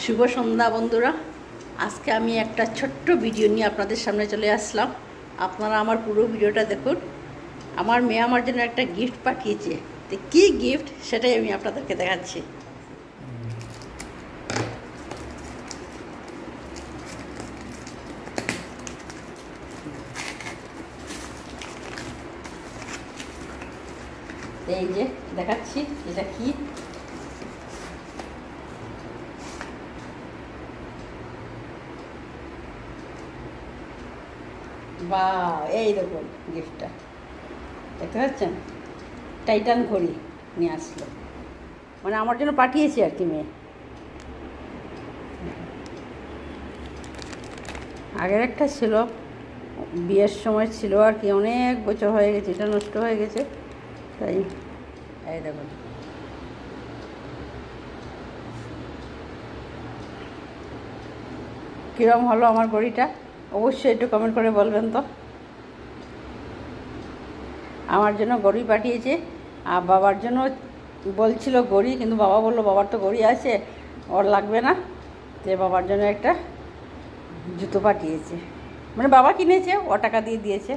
শুভ সন্ধ্যা বন্ধুরা। আজকে আমি একটা ছোট্ট ভিডিও নিয়ে আপনাদের সামনে চলে আসলাম। আপনারা আমার পুরো ভিডিওটা দেখুন। আমার মেয়ে আমার জন্য একটা গিফট পাঠিয়েছে, তো কী গিফট সেটাই আমি আপনাদেরকে দেখাচ্ছি। এই যে দেখাচ্ছি এটা কি। বা এই দেখুন গিফটটা দেখতে পাচ্ছেন, টাইটান ঘড়ি নিয়ে আসলো, মানে আমার জন্য পাঠিয়েছে আর কি মেয়ে। আগের একটা ছিল, বিয়ের সময় ছিল আর কি, অনেক বছর হয়ে গেছে, এটা নষ্ট হয়ে গেছে, তাই এই দেখুন। কীরকম হলো আমার ঘড়িটা অবশ্যই একটু কমেন্ট করে বলবেন তো। আমার জন্য ঘড়ি পাঠিয়েছে, আর বাবার জন্য বলছিল ঘড়ি, কিন্তু বাবা বললো বাবার তো ঘড়ি আছে, ওর লাগবে না, যে বাবার জন্য একটা জুতো পাঠিয়েছে, মানে বাবা কিনেছে, ও টাকা দিয়ে দিয়েছে।